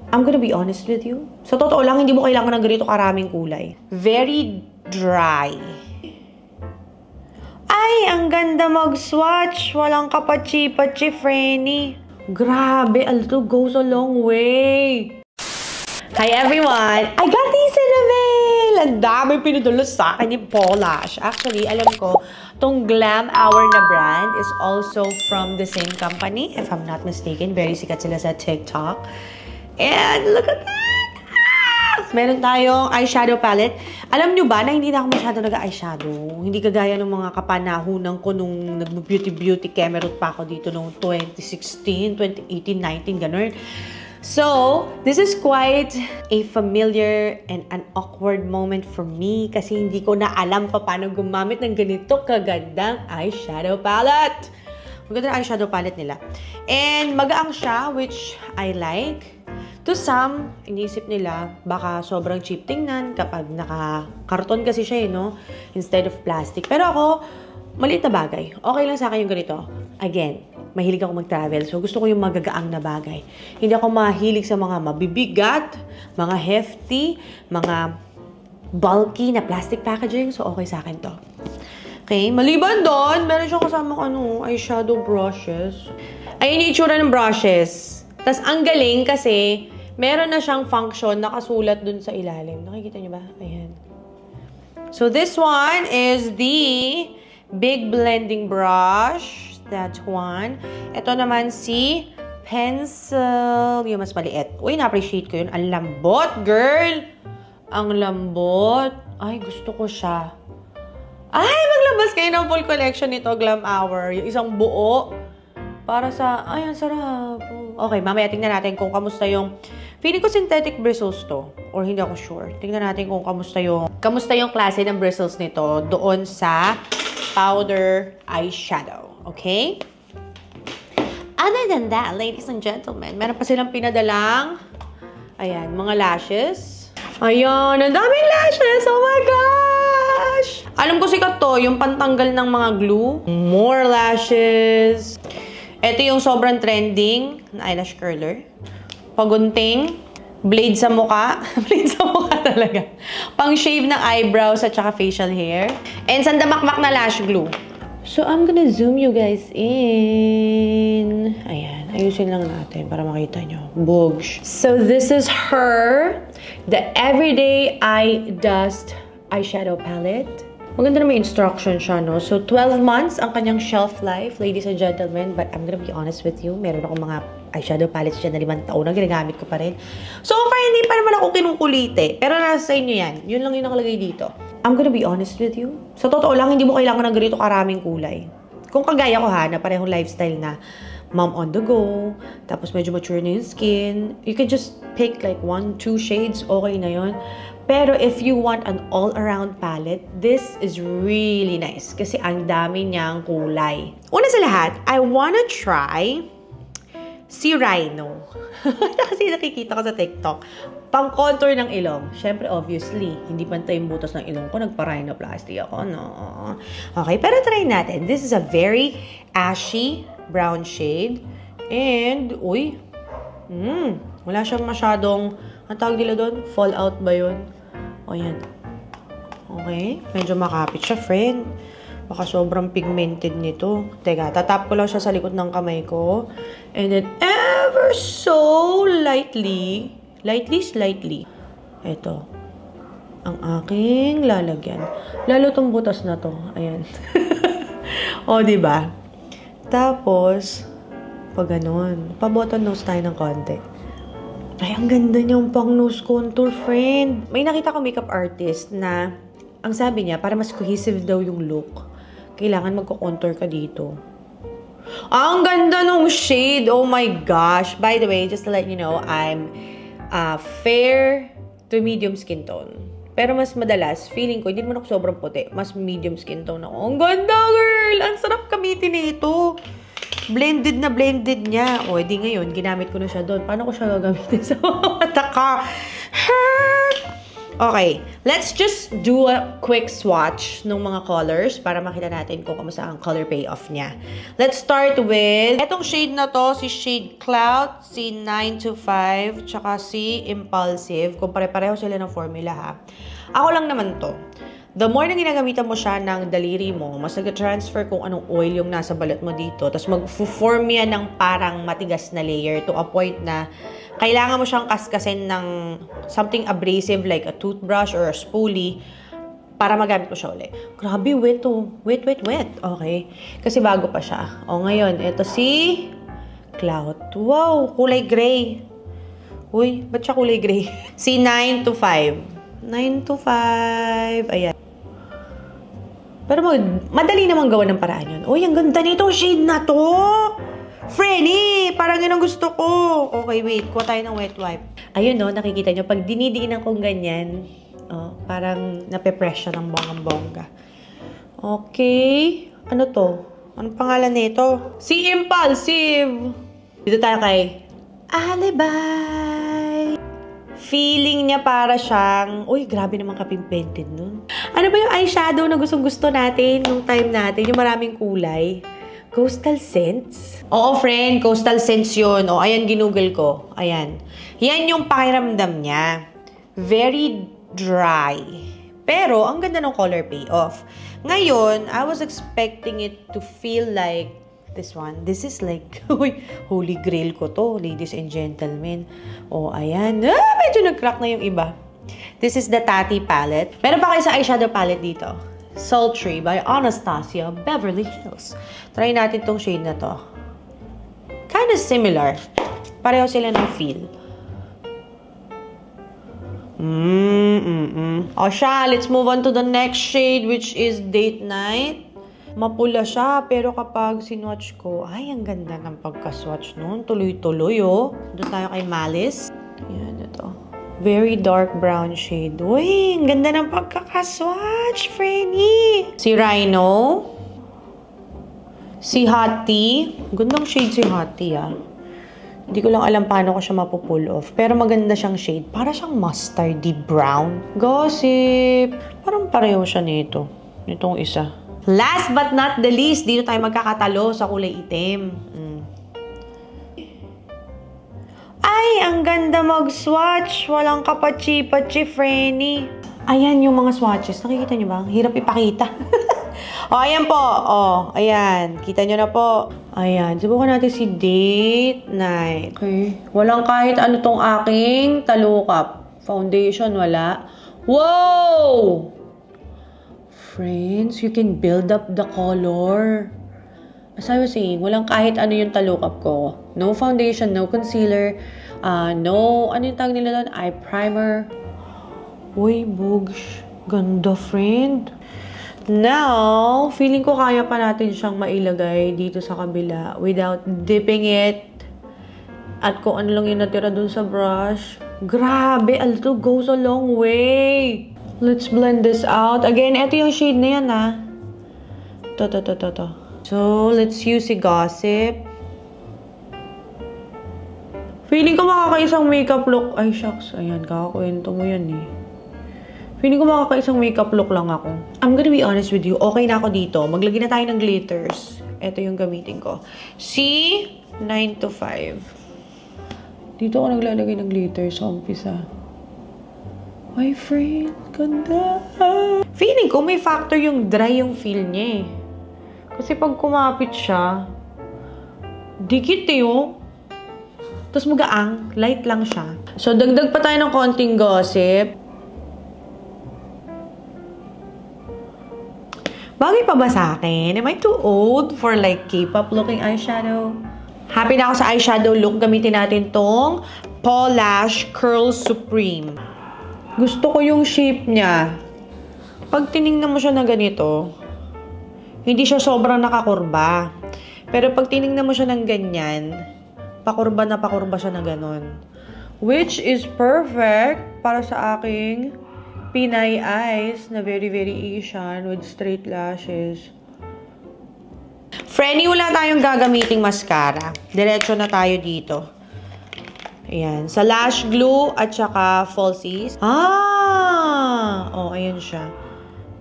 I'm gonna be honest with you. Sa totoo lang, hindi mo kailangan ng ganito karaming kulay. Very dry. Ay, ang ganda mag-swatch. Walang kapachi-pachi, Frenny. Grabe, a little goes a long way. Hi everyone! I got these in the mail! Ang dami pinudalo sa akin ni Polash. Actually, alam ko, tong Glam Hour na brand is also from the same company, if I'm not mistaken. Very sikat sila sa TikTok. And look at that! Meron tayong eyeshadow palette. Alam nyo ba na hindi na ako masyado nag-eyeshadow? Hindi kagaya ng mga kapanahunan ko nung nag-beauty kemerot pa ako dito noong 2016, 2018, 19, ganun. So, this is quite a familiar and an awkward moment for me kasi hindi ko na alam pa paano gumamit ng ganito kagandang eyeshadow palette. Maganda eyeshadow palette nila. And magaang siya, which I like. To some, inisip nila, baka sobrang cheap tingnan kapag naka-karton kasi siya, no? Instead of plastic. Pero ako, maliit na bagay. Okay lang sa akin yung ganito. Again, mahilig ako mag-travel. So, gusto ko yung magagaang na bagay. Hindi ako mahilig sa mga mabibigat, mga hefty, mga bulky na plastic packaging. So, okay sa akin to. Okay, maliban doon, meron siyang kasamang eyeshadow brushes. Ayun yung itsura ng brushes. Tapos, ang galing kasi, meron na siyang function nakasulat dun sa ilalim. Nakikita niyo ba? Ayan. So, this one is the Big Blending Brush. That's one. Ito naman si Pencil. Yung mas maliit. Uy, na-appreciate ko yun. Ang lambot, girl! Ang lambot. Ay, gusto ko siya. Ay, maglabas kayo ng full collection nito, Glam Hour. Yung isang buo. Para sa... Ay, ang sarap. Okay, mamaya tingnan natin kung kamusta yung... Feeling ko synthetic bristles to. Or hindi ako sure. Tingnan natin kung kamusta yung klase ng bristles nito doon sa powder eyeshadow. Okay? Other than that, ladies and gentlemen, meron pa silang pinadalang, ayan, mga lashes. Ayan, ang daming lashes! Oh my gosh! Alam ko sikat to, yung pantanggal ng mga glue. More lashes. Ito yung sobrang trending na eyelash curler. Pagunting. Blade sa mukha. Blade sa mukha talaga. Pang-shave ng eyebrows at saka facial hair. And sandamakmak na lash glue. So, I'm gonna zoom you guys in. Ayan. Ayusin lang natin para makita nyo. Boogs. So, this is her. The Everyday Eye Dust Eyeshadow Palette. Maganda na may instruction siya, no? So, 12 months ang kanyang shelf life, ladies and gentlemen. But I'm gonna be honest with you. Meron akong mga eyeshadow palettes dyan na 5 taon na ginagamit ko pa rin. So far, hindi pa naman ako kinungkulite. Pero nasa inyo yan. Yun lang yung nakalagay dito. I'm gonna be honest with you. Sa totoo lang, hindi mo kailangan ng ganito karaming kulay. Kung kagaya ko ha, na parehong lifestyle na mom on the go, tapos medyo mature na yung skin, you can just pick like 1, 2 shades, okay na yun. Pero if you want an all-around palette, this is really nice. Kasi ang dami niyang kulay. Una sa lahat, I wanna try si Rhino. Kasi nakikita ko sa TikTok. Pang-contour ng ilong. Siyempre, obviously, hindi pantay yung butas ng ilong ko. Nagpa-rhinoplasty ako, no? Okay, pero try natin. This is a very ashy brown shade. And, uy, wala siyang masyadong, ang tawag nila doon? Fallout ba yun? O, yan. Okay, medyo makapit siya, friend. Baka sobrang pigmented nito. Teka, tatap ko lang siya sa likod ng kamay ko. And then, ever so lightly, slightly. Ito. Ang aking lalagyan. Lalo tong butas na to. Ayan. O, diba? Tapos, pag ganun, pa-button nose tayo ng konti. Ay, ang ganda niyang pang nose contour, friend. May nakita ko makeup artist na, ang sabi niya, para mas cohesive daw yung look, kailangan magko-contour ka dito. Ang ganda nung shade! Oh my gosh! By the way, just to let you know, I'm fair to medium skin tone. Pero mas madalas, feeling ko, hindi naman ako sobrang puti. Mas medium skin tone ako. Ang ganda, girl! Ang sarap gamitin nito. Blended na blended niya. O, edi ngayon, ginamit ko na siya doon. Paano ko siya gagamitin sa mga mata ka? Okay, let's just do a quick swatch ng mga colors para makita natin kung kamusta ang color payoff niya. Let's start with etong shade na to, si Shade Cloud, si 925, tsaka si Impulsive. Kung pare-pareho sila ng formula ha. Ako lang naman to. The more na ginagamitan mo siya ng daliri mo, mas nag-transfer kung anong oil yung nasa balat mo dito. Tapos mag-form yan ng parang matigas na layer to a point na kailangan mo siyang kaskasin ng something abrasive like a toothbrush or a spoolie para magamit mo siya ulit. Grabe, wet to. Wet, wet, wet. Okay. Kasi bago pa siya. O ngayon, ito si Cloud. Wow, kulay gray. Uy, ba't siya kulay gray? Si 925. 925. Ayan. Pero madali namang gawa ng paraan yun. Uy, ang ganda nitong shade na to! Frenny! Parang yun ang gusto ko. Okay, wait. Kuha tayo ng wet wipe. Ayun, no? Nakikita nyo. Pag dinidiinan kong ganyan, parang nape-press siya ng bonggang-bongga. Okay. Ano to? Anong pangalan nito? Si Impulsive! Dito tayo kay Alibay! Feeling niya para siyang... Uy, grabe naman kapimpented nun. Ano ba yung eyeshadow na gustong-gusto natin nung time natin? Yung maraming kulay. Coastal Scents? Oo, friend. Coastal Scents yun. O, ayan, ginugol ko. Ayan. Yan yung pakiramdam niya. Very dry. Pero, ang ganda ng color payoff. Ngayon, I was expecting it to feel like this one. This is like, holy grail ko to, ladies and gentlemen. O, ayan. Medyo nag-crack na yung iba. This is the Tati palette. Meron pa kayo sa eyeshadow palette dito. Sultry by Anastasia Beverly Hills. Try natin tong shade na to. Kind of similar. Pareho sila ng feel. O siya, let's move on to the next shade which is Date Night. Mapula siya, pero kapag sinwatch ko, ay, ang ganda ng pagka-swatch nun. Tuloy-tuloy, oh. Doon tayo kay Malice. Ayan, ito. Very dark brown shade. Uy, ang ganda ng pagkakaswatch, Frenny. Si Rhino. Si Hot Tea. Gandang shade si Hot Tea, ah. Hindi ko lang alam paano ko siya mapupull off. Pero maganda siyang shade. Para siyang mustardy brown. Gossip. Parang pareho siya nito. Nitong isa. Last but not the least, dito tayo magkakatalo sa kulay itim. Ay, ang ganda mag-swatch. Walang kapachi-pachi, Frenny. Ayan yung mga swatches. Nakikita nyo ba? Hirap ipakita. O, ayan po. O, ayan. Kita nyo na po. Ayan. Subukan natin si Date Night. Okay. Walang kahit ano tong aking talukap. Foundation, wala. Wow! Friends, you can build up the color. As I was saying, walang kahit ano yung talukap ko. No foundation, no concealer, no, ano yung tawag nila doon? Eye primer. Uy, bugs. Ganda, friend. Now, feeling ko kaya pa natin siyang mailagay dito sa kabila without dipping it. At kung ano lang yung natira dun sa brush. Grabe, a little goes a long way. Let's blend this out. Again, ito yung shade na yan, ha. To. So, let's use si Gossip. Feeling ko makakaisang makeup look. Ay, shucks. Ayan, kakakwento mo yan, eh. Feeling ko makakaisang makeup look lang ako. I'm gonna be honest with you. Okay na ako dito. Maglagay na tayo ng glitters. Ito yung gamitin ko. Si 925. Dito ako naglalagay ng glitters sa umpisa. My friend, ganda. Feeling ko may factor yung dry yung feel niya, eh. Kasi pag kumapit siya, dikit eh, oh. Tapos magaang, light lang siya. So, dagdag pa tayo ng konting Gossip. Bagay pa ba sa akin? Am I too old for like K-pop looking eyeshadow? Happy na ako sa eyeshadow look. Gamitin natin tong Paul Lash Curl Supreme. Gusto ko yung shape niya. Pag tinignan mo siya na ganito, hindi siya sobrang nakakurba. Pero pag tinignan mo siya ng ganyan, pakurba na pakurba siya na ganon. Which is perfect para sa aking Pinay eyes na very, very Asian with straight lashes. Frenny, wala tayong gagamiting mascara. Diretso na tayo dito. Ayan. Sa lash glue at saka falsies. Ah! Oh, ayan siya.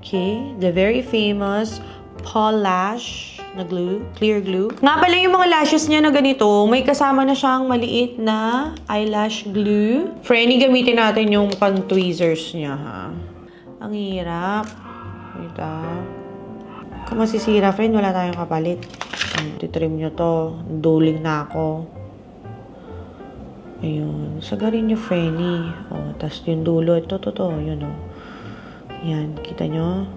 Okay. The very famous Paul Lash na glue, clear glue. Nga pala yung mga lashes niya na ganito, may kasama na siyang maliit na eyelash glue. Frenny, gamitin natin yung pang-tweezers niya, ha? Ang hirap. Wait, kung masisira, friend, wala tayong kapalit. Titrim nyo to. Duling na ako. Ayun. Sagarin nyo, Frenny. Oh, tas yung dulo. Ito, yun, oh. Yan. Kita nyo?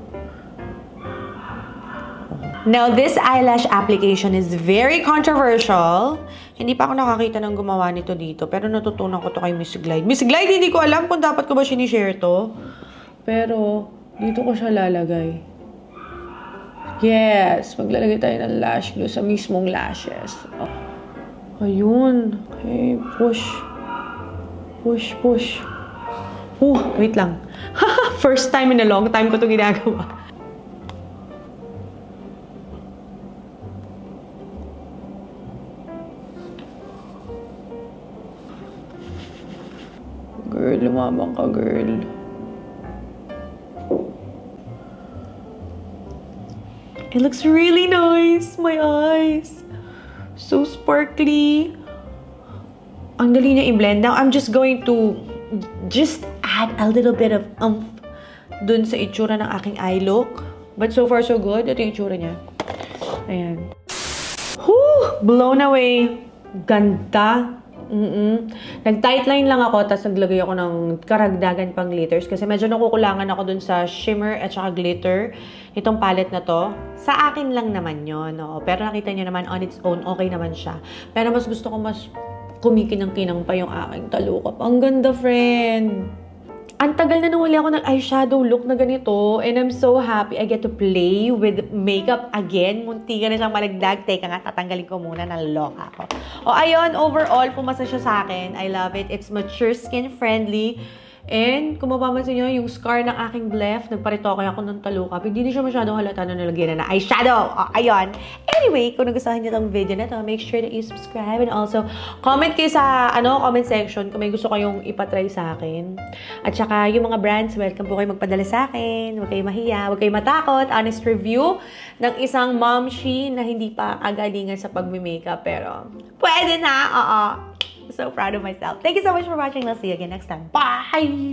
Now, this eyelash application is very controversial. Hindi pa ako nakakita ng gumawa nito dito. Pero natutunan ko to kay Miss Glide. Miss Glide, hindi ko alam kung dapat ko ba sinishare to. Pero, dito ko siya lalagay. Yes! Maglalagay tayo ng lash glue sa mismong lashes. Oh. Ayun. Okay, push. Push, push. Wait lang. First time in a long time ko ito ginagawa. Girl, lumabang ka, girl. It looks really nice. My eyes. So sparkly. Ang dali niya i-blend. Now, I'm just going to just add a little bit of oomph dun sa itsura ng aking eye look. But so far, so good. Ito yung itsura niya. Ayan. Whew! Blown away. Ganda. Nag-tightline lang ako, tapos naglagay ako ng karagdagan pang glitters kasi medyo nakukulangan ako dun sa shimmer at saka glitter. Itong palette na to, sa akin lang naman yun. No? Pero nakita nyo naman, on its own, okay naman siya. Pero mas gusto ko mas kumikinang-kinang pa yung aking talukap. Ang ganda, friend! Ang tagal na nawali ako ng eyeshadow look na ganito. And I'm so happy I get to play with makeup again. Munti ka na siyang malagdag. Teka nga, tatanggalin ko muna. Naloka ako. O, ayun. Overall, pumasa siya sa akin. I love it. It's mature skin friendly. And kung mapapansin nyo, yung scar ng aking left, nagparitoke ako ng talukap. Hindi na siya masyadong halata na nalagyan na eyeshadow. O, ayun. Anyway, kung nagustuhan nyo itong video na to, make sure that you subscribe and also comment kayo sa comment section kung may gusto kayong ipatry sa akin. At saka yung mga brands, welcome po kayo magpadala sa akin. Huwag kayo mahiya, huwag kayo matakot. Honest review ng isang momshi na hindi pa agalingan sa pagme-makeup. Pero, pwede na. So proud of myself. Thank you so much for watching. I'll see you again next time. Bye!